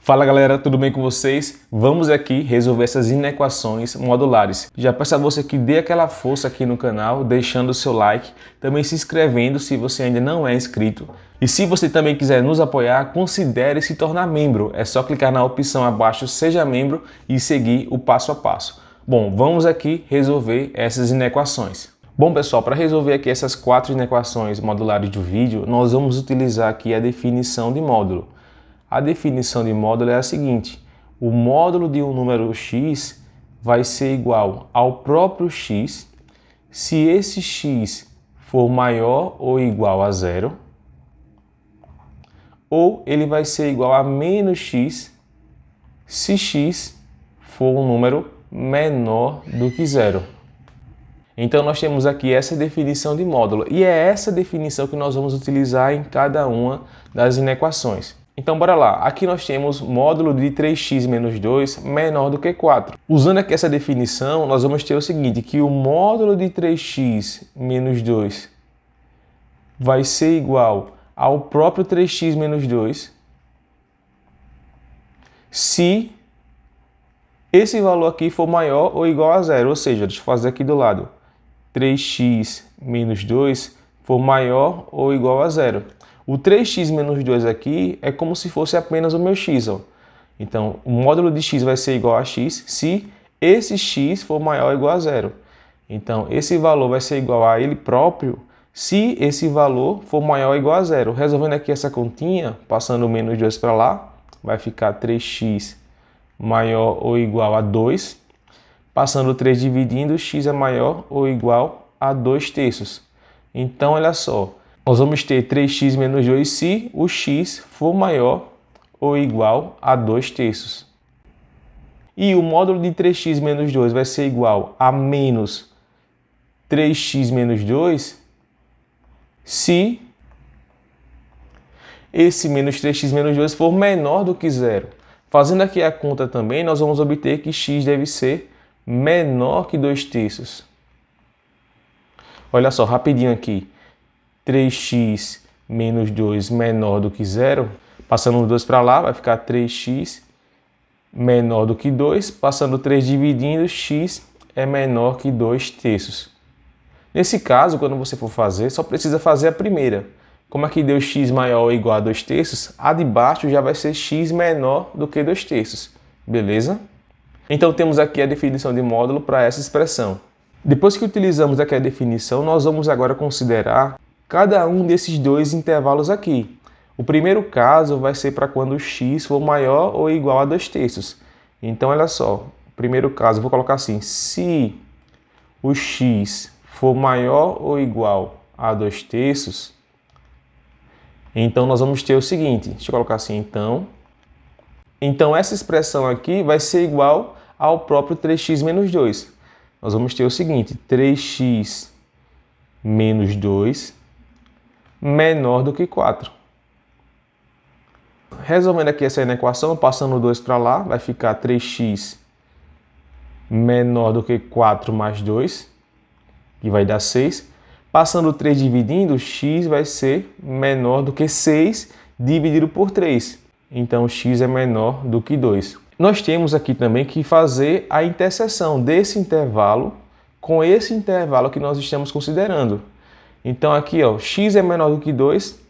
Fala galera, tudo bem com vocês? Vamos aqui resolver essas inequações modulares. Já peço a você que dê aquela força aqui no canal, deixando o seu like, também se inscrevendo se você ainda não é inscrito. E se você também quiser nos apoiar, considere se tornar membro. É só clicar na opção abaixo, seja membro e seguir o passo a passo. Bom, vamos aqui resolver essas inequações. Bom pessoal, para resolver aqui essas 4 inequações modulares do vídeo, nós vamos utilizar aqui a definição de módulo. A definição de módulo é a seguinte: o módulo de um número x vai ser igual ao próprio x se esse x for maior ou igual a zero, ou ele vai ser igual a menos x se x for um número menor do que zero. Então nós temos aqui essa definição de módulo, e é essa definição que nós vamos utilizar em cada uma das inequações. Então bora lá, aqui nós temos módulo de 3x menos 2 menor do que 4. Usando aqui essa definição, nós vamos ter o seguinte, que o módulo de 3x menos 2 vai ser igual ao próprio 3x menos 2 se esse valor aqui for maior ou igual a zero, ou seja, deixa eu fazer aqui do lado, 3x menos 2 for maior ou igual a zero. O 3x menos 2 aqui é como se fosse apenas o meu x. Ó. Então, o módulo de x vai ser igual a x se esse x for maior ou igual a zero. Então, esse valor vai ser igual a ele próprio se esse valor for maior ou igual a zero. Resolvendo aqui essa continha, passando o menos 2 para lá, vai ficar 3x maior ou igual a 2. Passando o 3 dividindo, x é maior ou igual a 2 terços. Então, olha só. Nós vamos ter 3x menos 2 se o x for maior ou igual a 2 terços. E o módulo de 3x menos 2 vai ser igual a menos 3x menos 2 se esse menos 3x menos 2 for menor do que zero. Fazendo aqui a conta também, nós vamos obter que x deve ser menor que 2 terços. Olha só, rapidinho aqui. 3x menos 2 menor do que zero, passando o 2 para lá, vai ficar 3x menor do que 2, passando o 3 dividindo, x é menor que 2 terços. Nesse caso, quando você for fazer, só precisa fazer a primeira. Como aqui deu x maior ou igual a 2 terços, a de baixo já vai ser x menor do que 2 terços, beleza? Então temos aqui a definição de módulo para essa expressão. Depois que utilizamos aqui a definição, nós vamos agora considerar cada um desses dois intervalos aqui. O primeiro caso vai ser para quando o x for maior ou igual a 2 terços. Então, olha só, o primeiro caso, eu vou colocar assim, se o x for maior ou igual a 2 terços, então nós vamos ter o seguinte, deixa eu colocar assim, então essa expressão aqui vai ser igual ao próprio 3x menos 2. Nós vamos ter o seguinte, 3x menos 2 menor do que 4. Resolvendo aqui essa inequação, passando o 2 para lá, vai ficar 3x menor do que 4 mais 2, que vai dar 6. Passando o 3 dividindo, x vai ser menor do que 6 dividido por 3. Então, x é menor do que 2. Nós temos aqui também que fazer a interseção desse intervalo com esse intervalo que nós estamos considerando. Então aqui, ó, x é menor do que 2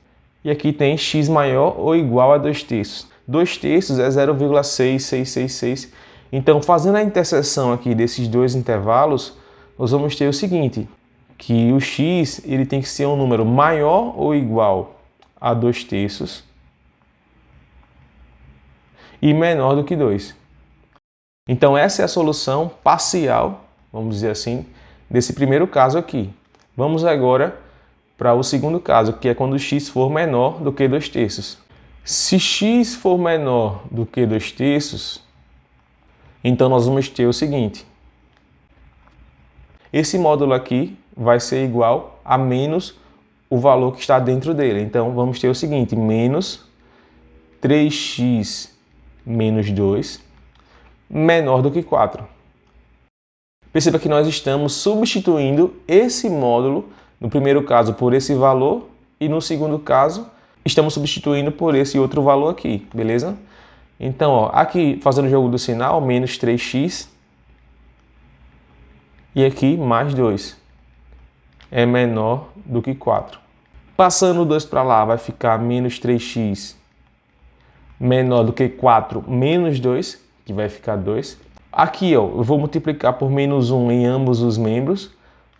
e aqui tem x maior ou igual a 2 terços. 2 terços é 0,6666. Então, fazendo a interseção aqui desses dois intervalos, nós vamos ter o seguinte, que o x ele tem que ser um número maior ou igual a 2 terços e menor do que 2. Então, essa é a solução parcial, vamos dizer assim, desse primeiro caso aqui. Vamos agora para o segundo caso, que é quando x for menor do que 2 terços. Se x for menor do que 2 terços, então nós vamos ter o seguinte. Esse módulo aqui vai ser igual a menos o valor que está dentro dele. Então vamos ter o seguinte, menos 3x menos 2 menor do que 4. Perceba que nós estamos substituindo esse módulo, no primeiro caso, por esse valor, e no segundo caso, estamos substituindo por esse outro valor aqui, beleza? Então, ó, aqui fazendo o jogo do sinal, menos 3x. E aqui mais 2. É menor do que 4. Passando o 2 para lá, vai ficar menos 3x menor do que 4 menos 2, que vai ficar 2. Aqui, ó, eu vou multiplicar por menos 1 em ambos os membros,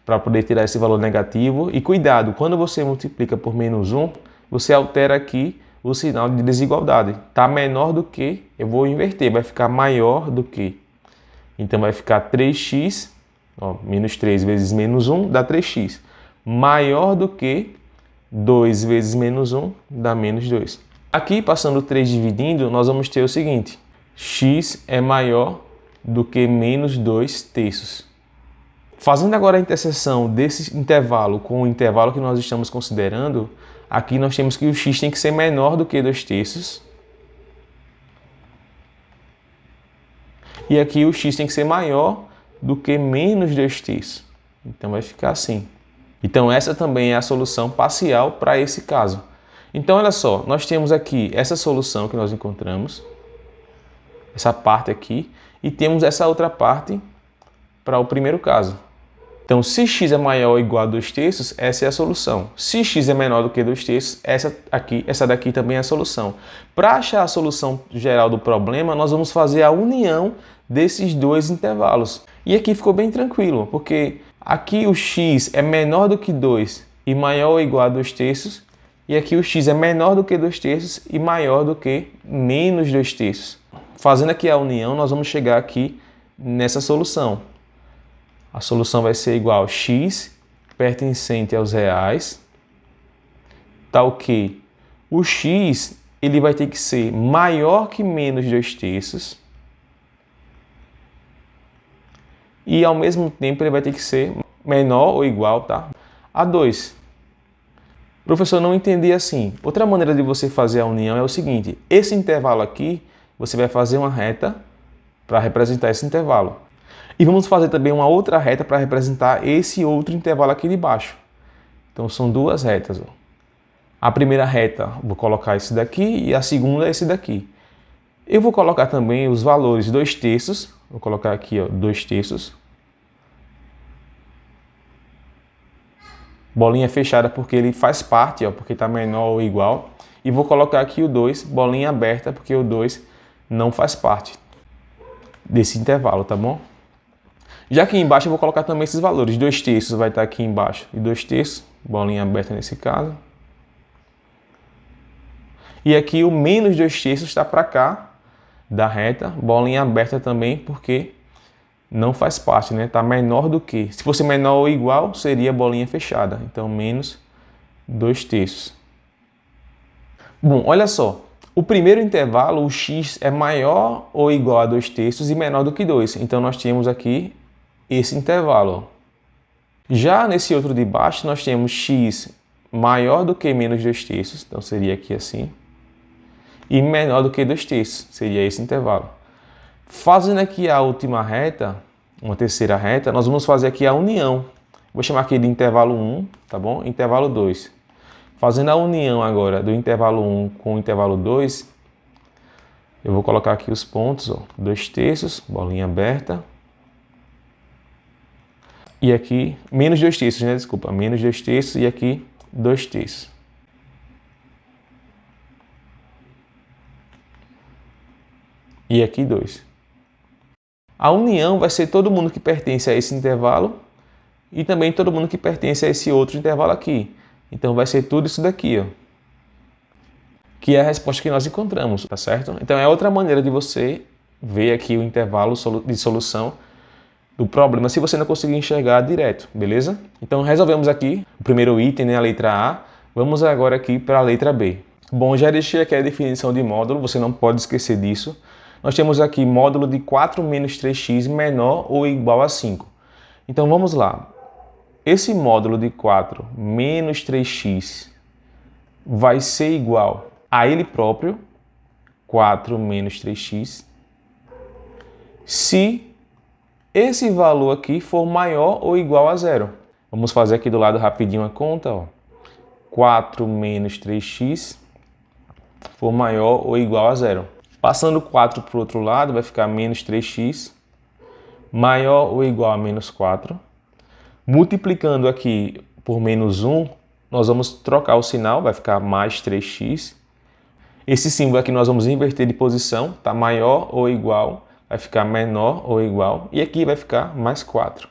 para poder tirar esse valor negativo. E cuidado, quando você multiplica por menos 1, você altera aqui o sinal de desigualdade. Está menor do que, eu vou inverter, vai ficar maior do que. Então vai ficar 3x, ó, menos 3 vezes menos 1 dá 3x. Maior do que 2 vezes menos 1 dá menos 2. Aqui, passando 3 dividindo, nós vamos ter o seguinte. X é maior do que menos 2 terços. Fazendo agora a interseção desse intervalo com o intervalo que nós estamos considerando, aqui nós temos que o x tem que ser menor do que 2 terços. E aqui o x tem que ser maior do que menos 2 terços. Então vai ficar assim. Então essa também é a solução parcial para esse caso. Então olha só, nós temos aqui essa solução que nós encontramos, essa parte aqui, e temos essa outra parte para o primeiro caso. Então, se x é maior ou igual a 2 terços, essa é a solução. Se x é menor do que 2 terços, essa daqui também é a solução. Para achar a solução geral do problema, nós vamos fazer a união desses dois intervalos. E aqui ficou bem tranquilo, porque aqui o x é menor do que 2 e maior ou igual a 2 terços, e aqui o x é menor do que 2 terços e maior do que menos 2 terços. Fazendo aqui a união, nós vamos chegar aqui nessa solução. A solução vai ser igual a x pertencente aos reais, tal que o x ele vai ter que ser maior que menos 2 terços e ao mesmo tempo ele vai ter que ser menor ou igual, tá, a 2. Professor, não entendi assim. Outra maneira de você fazer a união é o seguinte, esse intervalo aqui, você vai fazer uma reta para representar esse intervalo. E vamos fazer também uma outra reta para representar esse outro intervalo aqui de baixo. Então são duas retas. Ó. A primeira reta, vou colocar esse daqui e a segunda esse daqui. Eu vou colocar também os valores 2 terços. Vou colocar aqui 2 terços. Bolinha fechada porque ele faz parte, ó, porque está menor ou igual. E vou colocar aqui o 2, bolinha aberta, porque o 2 não faz parte desse intervalo, tá bom? Já aqui embaixo eu vou colocar também esses valores. 2 terços vai estar aqui embaixo e 2 terços, bolinha aberta nesse caso. E aqui o menos 2 terços está para cá da reta, bolinha aberta também, porque não faz parte, né? Está menor do que. Se fosse menor ou igual, seria bolinha fechada. Então, menos 2 terços. Bom, olha só. O primeiro intervalo, o x é maior ou igual a 2 terços e menor do que 2. Então, nós temos aqui esse intervalo. Já nesse outro de baixo, nós temos x maior do que menos 2 terços, então seria aqui assim, e menor do que 2 terços, seria esse intervalo. Fazendo aqui a última reta, uma terceira reta, nós vamos fazer aqui a união. Vou chamar aqui de intervalo 1, tá bom? Intervalo 2. Fazendo a união agora do intervalo 1 com o intervalo 2, eu vou colocar aqui os pontos, ó, 2 terços, bolinha aberta. E aqui, menos 2 terços, né? Desculpa, menos 2 terços e aqui 2 terços. E aqui 2. A união vai ser todo mundo que pertence a esse intervalo e também todo mundo que pertence a esse outro intervalo aqui. Então vai ser tudo isso daqui, ó. Que é a resposta que nós encontramos, tá certo? Então é outra maneira de você ver aqui o intervalo de solução do problema se você não conseguir enxergar direto, beleza? Então resolvemos aqui o primeiro item, né, a letra A. Vamos agora aqui para a letra B. Bom, já deixei aqui a definição de módulo, você não pode esquecer disso. Nós temos aqui módulo de 4 menos 3x menor ou igual a 5. Então vamos lá. Esse módulo de 4 menos 3x vai ser igual a ele próprio, 4 menos 3x, se esse valor aqui for maior ou igual a zero. Vamos fazer aqui do lado rapidinho a conta. Ó. 4 menos 3x for maior ou igual a zero. Passando 4 para o outro lado, vai ficar menos 3x, maior ou igual a menos 4. Multiplicando aqui por menos 1, nós vamos trocar o sinal, vai ficar mais 3x. Esse símbolo aqui nós vamos inverter de posição, tá maior ou igual, vai ficar menor ou igual, e aqui vai ficar mais 4.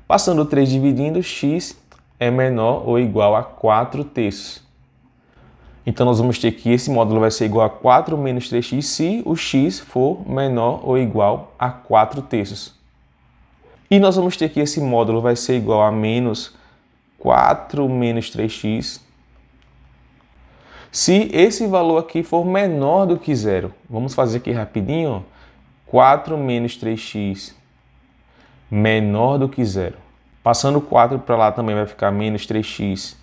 Passando 3 dividindo, x é menor ou igual a 4 terços. Então nós vamos ter que esse módulo vai ser igual a 4 menos 3x se o x for menor ou igual a 4 terços. E nós vamos ter que esse módulo vai ser igual a menos 4 menos 3x se esse valor aqui for menor do que zero. Vamos fazer aqui rapidinho. 4 menos 3x menor do que zero. Passando 4 para lá também vai ficar menos 3x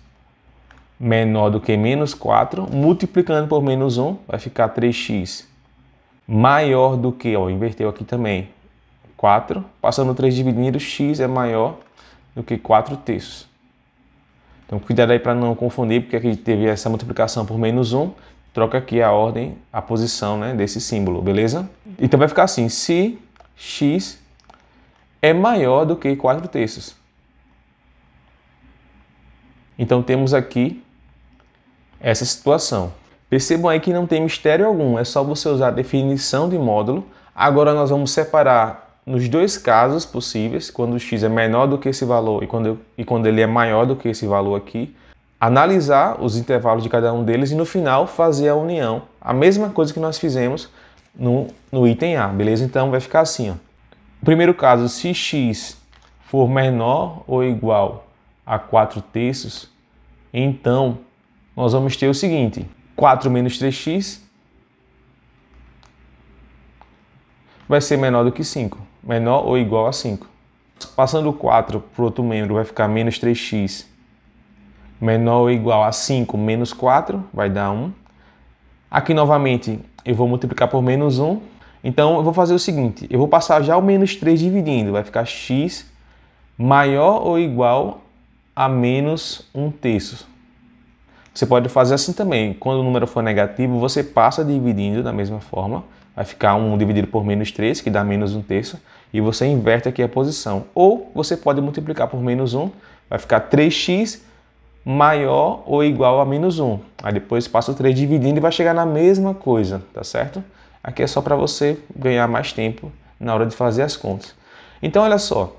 menor do que menos 4. Multiplicando por menos 1 vai ficar 3x maior do que, inverteu aqui também, 4. Passando 3 dividindo, x é maior do que 4 terços. Então cuidado aí para não confundir, porque aqui teve essa multiplicação por menos 1. Troca aqui a ordem, a posição, né, desse símbolo, beleza? Então vai ficar assim, se x é maior do que 4 terços. Então temos aqui essa situação. Percebam aí que não tem mistério algum, é só você usar a definição de módulo. Agora nós vamos separar nos dois casos possíveis, quando o x é menor do que esse valor e quando ele é maior do que esse valor aqui, analisar os intervalos de cada um deles e no final fazer a união. A mesma coisa que nós fizemos no item A, beleza? Então vai ficar assim, ó. No primeiro caso, se x for menor ou igual a 4 terços, então nós vamos ter o seguinte, 4 menos 3x vai ser menor do que 5, menor ou igual a 5. Passando o 4 para o outro membro vai ficar menos 3x menor ou igual a 5 menos 4, vai dar 1. Aqui novamente eu vou multiplicar por menos 1, então eu vou fazer o seguinte, eu vou passar já o menos 3 dividindo, vai ficar x maior ou igual a menos 1 terço. Você pode fazer assim também, quando o número for negativo, você passa dividindo da mesma forma, vai ficar 1 dividido por menos 3, que dá menos 1 terço, e você inverte aqui a posição. Ou você pode multiplicar por menos 1, vai ficar 3x maior ou igual a menos 1. Aí depois passa o 3 dividindo e vai chegar na mesma coisa, tá certo? Aqui é só para você ganhar mais tempo na hora de fazer as contas. Então olha só,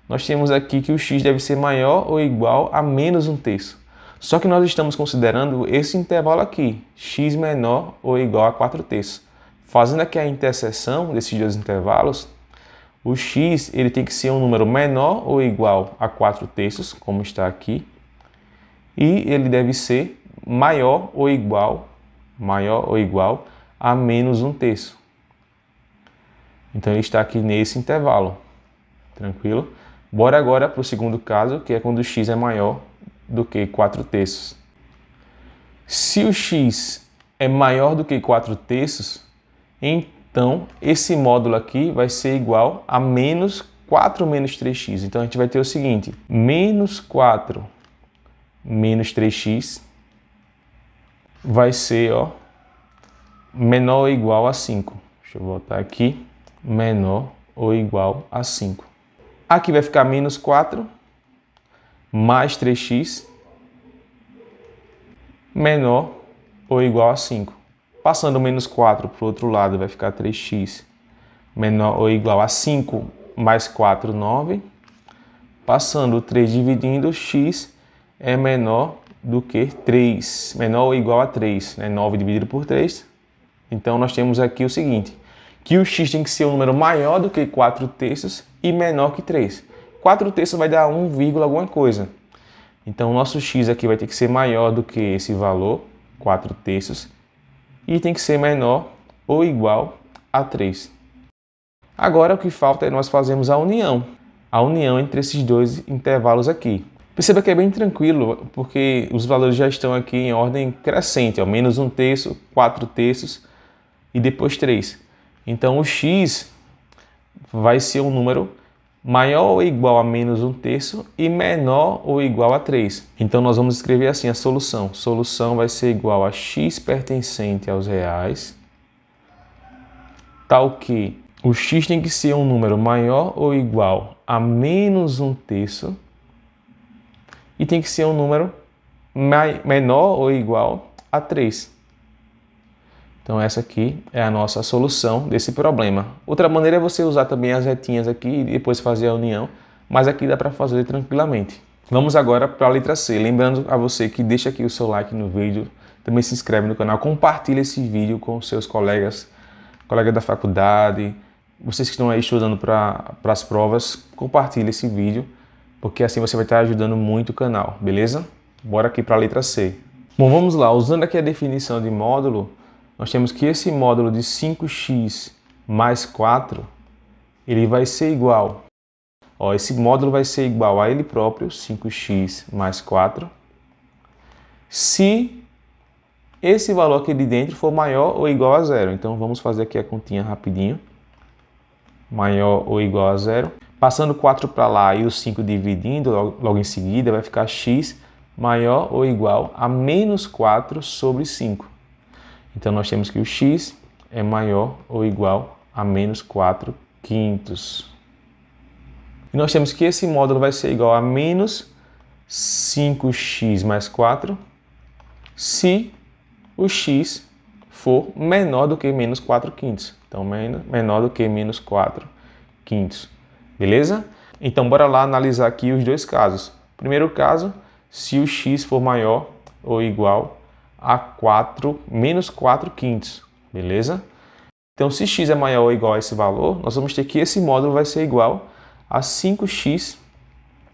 nós temos aqui que o x deve ser maior ou igual a menos 1 terço. Só que nós estamos considerando esse intervalo aqui, x menor ou igual a 4 terços. Fazendo aqui a interseção desses dois intervalos, o x ele tem que ser um número menor ou igual a 4 terços, como está aqui, e ele deve ser maior ou igual a menos 1 terço. Então ele está aqui nesse intervalo, tranquilo? Bora agora para o segundo caso, que é quando o x é maior do que 4 terços. Se o x é maior do que 4 terços, então esse módulo aqui vai ser igual a menos 4 menos 3x. Então a gente vai ter o seguinte, menos 4 menos 3x vai ser menor ou igual a 5. Deixa eu voltar aqui, menor ou igual a 5. Aqui vai ficar menos 4 mais 3x menor ou igual a 5. Passando o menos 4 para o outro lado, vai ficar 3x menor ou igual a 5 mais 4, 9. Passando o 3 dividindo, x é menor do que 3, menor ou igual a 3, né? 9 dividido por 3. Então nós temos aqui o seguinte, que o x tem que ser um número maior do que 4 terços e menor que 3. 4 terços vai dar 1, alguma coisa. Então o nosso x aqui vai ter que ser maior do que esse valor, 4 terços, e tem que ser menor ou igual a 3. Agora o que falta é nós fazermos a união entre esses dois intervalos aqui. Perceba que é bem tranquilo, porque os valores já estão aqui em ordem crescente, menos 1 terço, 4 terços e depois 3. Então o x vai ser um número maior ou igual a menos 1 terço e menor ou igual a 3. Então nós vamos escrever assim a solução. Solução vai ser igual a x pertencente aos reais tal que o x tem que ser um número maior ou igual a menos 1/3 e tem que ser um número menor ou igual a 3. Então essa aqui é a nossa solução desse problema. Outra maneira é você usar também as retinhas aqui e depois fazer a união, mas aqui dá para fazer tranquilamente. Vamos agora para a letra C. Lembrando a você que deixa aqui o seu like no vídeo, também se inscreve no canal, compartilha esse vídeo com seus colegas da faculdade, vocês que estão aí estudando para as provas, compartilhe esse vídeo, porque assim você vai estar ajudando muito o canal, beleza? Bora aqui para a letra C. Bom, vamos lá. Usando aqui a definição de módulo, nós temos que esse módulo de 5x mais 4, ele vai ser igual, esse módulo vai ser igual a ele próprio, 5x mais 4, se esse valor aqui de dentro for maior ou igual a zero. Então vamos fazer aqui a continha rapidinho. Maior ou igual a zero. Passando 4 para lá e o 5 dividindo logo em seguida, vai ficar x maior ou igual a menos 4 sobre 5. Então nós temos que o x é maior ou igual a menos 4/5. E nós temos que esse módulo vai ser igual a menos 5x mais 4 se o x for menor do que menos 4/5. Então, menor do que menos 4/5. Beleza? Então, bora lá analisar aqui os dois casos. Primeiro caso, se o x for maior ou igual a menos 4/5. Beleza? Então, se x é maior ou igual a esse valor, nós vamos ter que esse módulo vai ser igual a 5x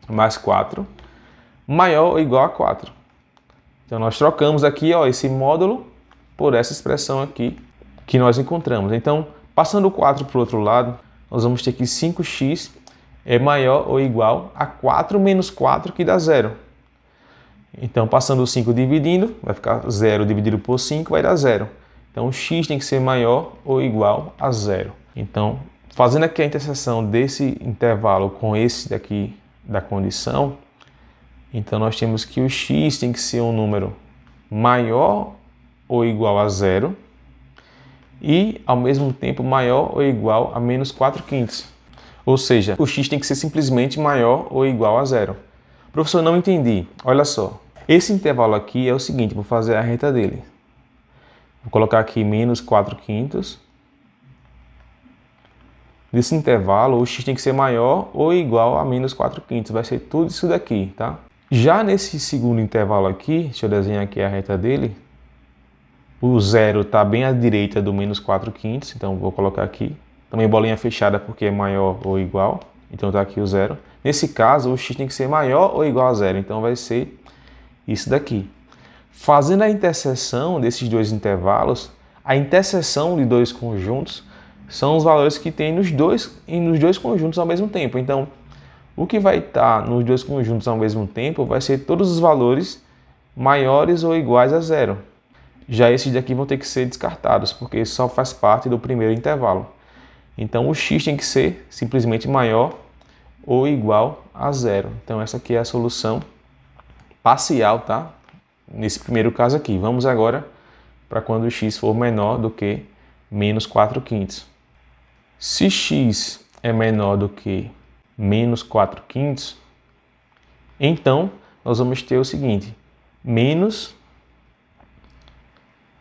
mais 4 maior ou igual a 4. Então, nós trocamos aqui esse módulo por essa expressão aqui que nós encontramos. Então, passando o 4 para o outro lado, nós vamos ter que 5x é maior ou igual a 4 menos 4, que dá 0. Então, passando o 5 dividindo, vai ficar 0 dividido por 5, vai dar 0. Então, o x tem que ser maior ou igual a 0. Então, fazendo aqui a interseção desse intervalo com esse daqui da condição, então nós temos que o x tem que ser um número maior ou igual a 0 e, ao mesmo tempo, maior ou igual a menos 4/5. Ou seja, o x tem que ser simplesmente maior ou igual a 0. Professor, não entendi. Olha só. Esse intervalo aqui é o seguinte, vou fazer a reta dele. Vou colocar aqui menos 4/5. Nesse intervalo, o x tem que ser maior ou igual a menos 4/5. Vai ser tudo isso daqui, tá? Já nesse segundo intervalo aqui, deixa eu desenhar aqui a reta dele. O 0 está bem à direita do menos 4/5, então vou colocar aqui. Também bolinha fechada porque é maior ou igual, então está aqui o 0. Nesse caso, o x tem que ser maior ou igual a 0, então vai ser isso daqui. Fazendo a interseção desses dois intervalos, a interseção de dois conjuntos são os valores que tem nos dois conjuntos ao mesmo tempo. Então, o que vai estar nos dois conjuntos ao mesmo tempo vai ser todos os valores maiores ou iguais a 0. Já esses daqui vão ter que ser descartados, porque só faz parte do primeiro intervalo. Então, o x tem que ser simplesmente maior ou igual a 0. Então, essa aqui é a solução parcial, tá? Nesse primeiro caso aqui. Vamos agora para quando o x for menor do que menos 4/5. Se x é menor do que menos 4/5, então nós vamos ter o seguinte, menos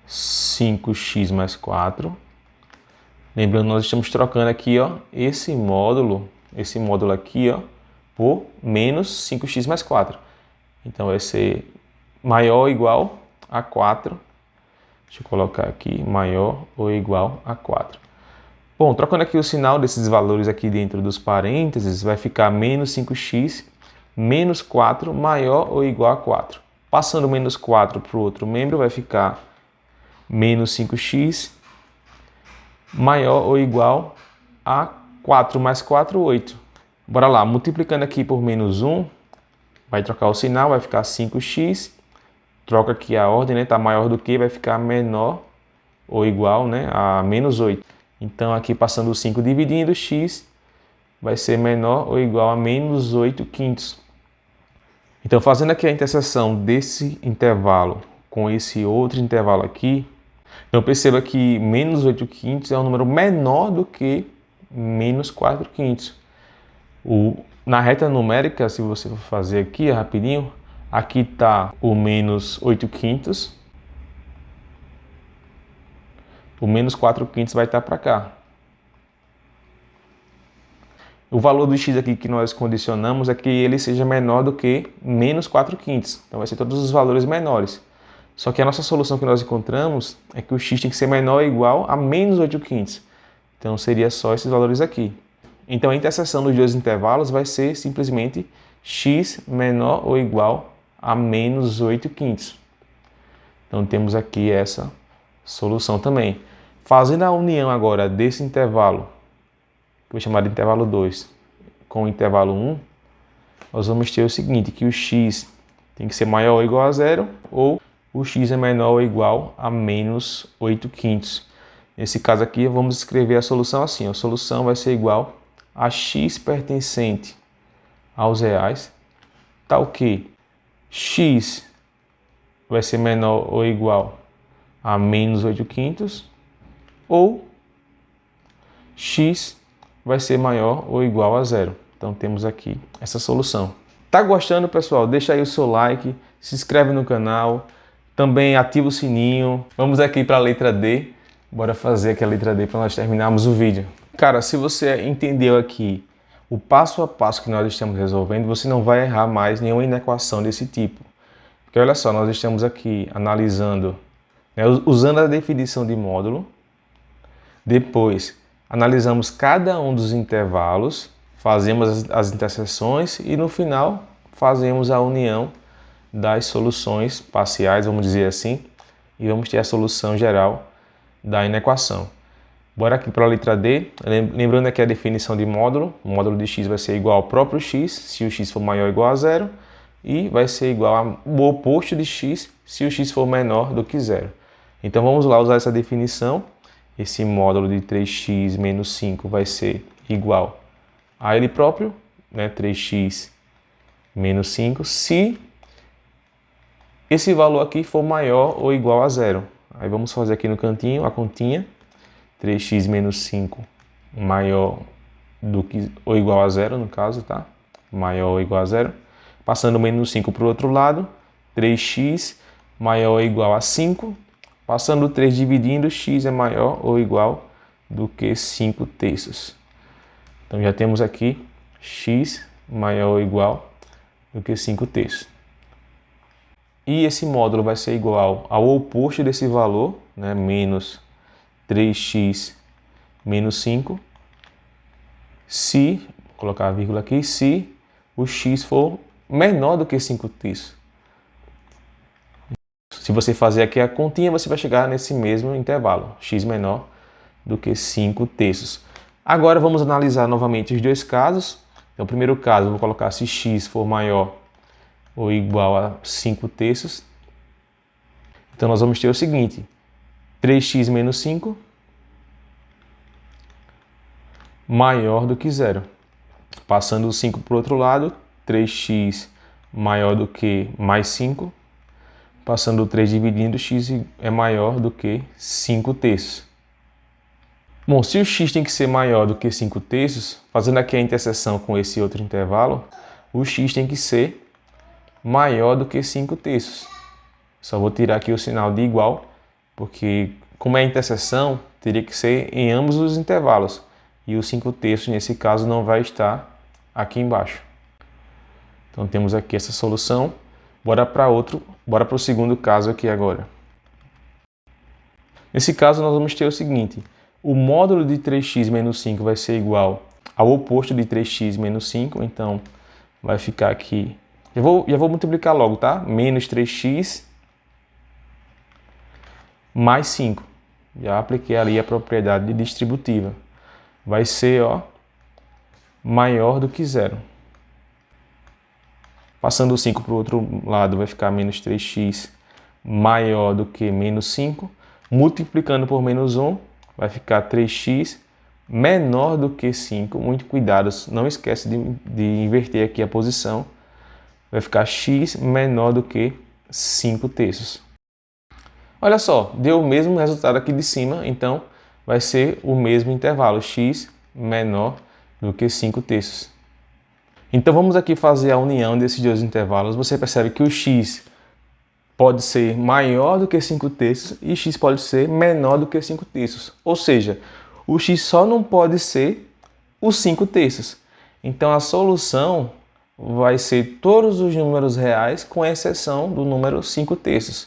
5x mais 4. Lembrando, nós estamos trocando aqui esse módulo aqui por menos 5x mais 4. Então vai ser maior ou igual a 4. Deixa eu colocar aqui, maior ou igual a 4. Bom, trocando aqui o sinal desses valores aqui dentro dos parênteses, vai ficar menos 5x menos 4 maior ou igual a 4. Passando menos 4 para o outro membro, vai ficar menos 5x maior ou igual a 4 mais 4, 8. Bora lá, multiplicando aqui por menos 1, vai trocar o sinal, vai ficar 5x. Troca aqui a ordem, né? Está maior do que, vai ficar menor ou igual, né, a menos 8. Então, aqui passando o 5 dividindo, x vai ser menor ou igual a menos 8/5. Então, fazendo aqui a interseção desse intervalo com esse outro intervalo aqui, Então perceba que menos 8 quintos é um número menor do que menos 4 quintos. Na reta numérica, se você for fazer aqui rapidinho, aqui está o menos 8 quintos, o menos 4 quintos vai estar para cá. O valor do x aqui que nós condicionamos é que ele seja menor do que menos 4 quintos. Então vai ser todos os valores menores. Só que a nossa solução que nós encontramos é que o x tem que ser menor ou igual a menos 8 quintos. Então seria só esses valores aqui. Então a interseção dos dois intervalos vai ser simplesmente x menor ou igual a menos 8 quintos. Então temos aqui essa solução também. Fazendo a união agora desse intervalo, que eu vou chamar de intervalo 2, com o intervalo 1, nós vamos ter o seguinte, que o x tem que ser maior ou igual a zero, ou o x é menor ou igual a menos 8 quintos. Nesse caso aqui, vamos escrever a solução assim. A solução vai ser igual a x pertencente aos reais, tal que x vai ser menor ou igual a menos 8 quintos, ou x vai ser maior ou igual a zero. Então temos aqui essa solução. Tá gostando, pessoal? Deixa aí o seu like, se inscreve no canal, também ativa o sininho. Vamos aqui para a letra D. Bora fazer aqui a letra D para nós terminarmos o vídeo. Cara, se você entendeu aqui o passo a passo que nós estamos resolvendo, você não vai errar mais nenhuma inequação desse tipo. Porque olha só, nós estamos aqui analisando, né, usando a definição de módulo. Depois, analisamos cada um dos intervalos, fazemos as interseções e no final fazemos a união das soluções parciais, vamos dizer assim, e vamos ter a solução geral da inequação. Bora aqui para a letra D, lembrando aqui a definição de módulo, o módulo de x vai ser igual ao próprio x, se o x for maior ou igual a zero, e vai ser igual ao oposto de x, se o x for menor do que zero. Então vamos lá usar essa definição. Esse módulo de 3x menos 5 vai ser igual a ele próprio, né? 3x menos 5, se esse valor aqui for maior ou igual a zero. Aí vamos fazer aqui no cantinho a continha. 3x menos 5 maior do que ou igual a zero, no caso, tá? Maior ou igual a zero. Passando o menos 5 para o outro lado. 3x maior ou igual a 5. Passando o 3 dividindo, x é maior ou igual do que 5 terços. Então já temos aqui x maior ou igual do que 5 terços. E esse módulo vai ser igual ao oposto desse valor, né, menos 3x menos 5, se, vou colocar a vírgula aqui, se o x for menor do que 5 terços. Se você fazer aqui a continha, você vai chegar nesse mesmo intervalo, x menor do que 5 terços. Agora vamos analisar novamente os dois casos. Então, o primeiro caso, eu vou colocar se x for maior ou igual a 5 terços. Então, nós vamos ter o seguinte, 3x menos 5 maior do que zero. Passando o 5 para o outro lado, 3x maior do que mais 5. Passando o 3 dividindo, x é maior do que 5 terços. Bom, se o x tem que ser maior do que 5 terços, fazendo aqui a interseção com esse outro intervalo, o x tem que ser maior do que 5 terços. Só vou tirar aqui o sinal de igual, porque como é a interseção, teria que ser em ambos os intervalos. E o 5 terços, nesse caso, não vai estar aqui embaixo. Então temos aqui essa solução. Bora para o segundo caso aqui agora. Nesse caso, nós vamos ter o seguinte. O módulo de 3x menos 5 vai ser igual ao oposto de 3x menos 5. Então, vai ficar aqui... Já vou multiplicar logo, tá? Menos 3x mais 5. Já apliquei ali a propriedade distributiva. Vai ser, ó, maior do que zero. Passando o 5 para o outro lado, vai ficar menos 3x maior do que menos 5. Multiplicando por menos 1, vai ficar 3x menor do que 5. Muito cuidado, não esquece de inverter aqui a posição. Vai ficar x menor do que 5 terços. Olha só, deu o mesmo resultado aqui de cima, então vai ser o mesmo intervalo, x menor do que 5/3. Então vamos aqui fazer a união desses dois intervalos. Você percebe que o x pode ser maior do que 5/3 e x pode ser menor do que 5/3. Ou seja, o x só não pode ser os 5/3. Então a solução vai ser todos os números reais com exceção do número 5/3.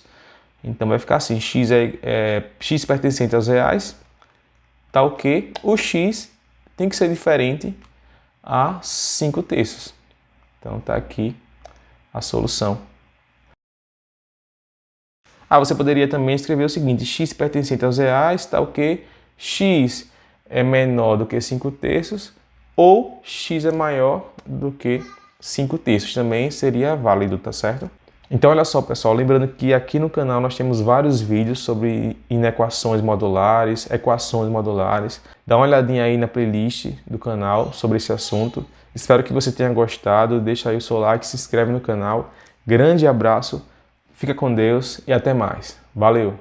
Então vai ficar assim, x pertencente aos reais, tal que o x tem que ser diferente a 5/3. Então está aqui a solução. Você poderia também escrever o seguinte, x pertencente aos reais, tal que x é menor do que 5/3 ou x é maior do que 5/3. Também seria válido, tá certo? Então olha só pessoal, lembrando que aqui no canal nós temos vários vídeos sobre inequações modulares, equações modulares. Dá uma olhadinha aí na playlist do canal sobre esse assunto. Espero que você tenha gostado, deixa aí o seu like, se inscreve no canal. Grande abraço, fica com Deus e até mais. Valeu!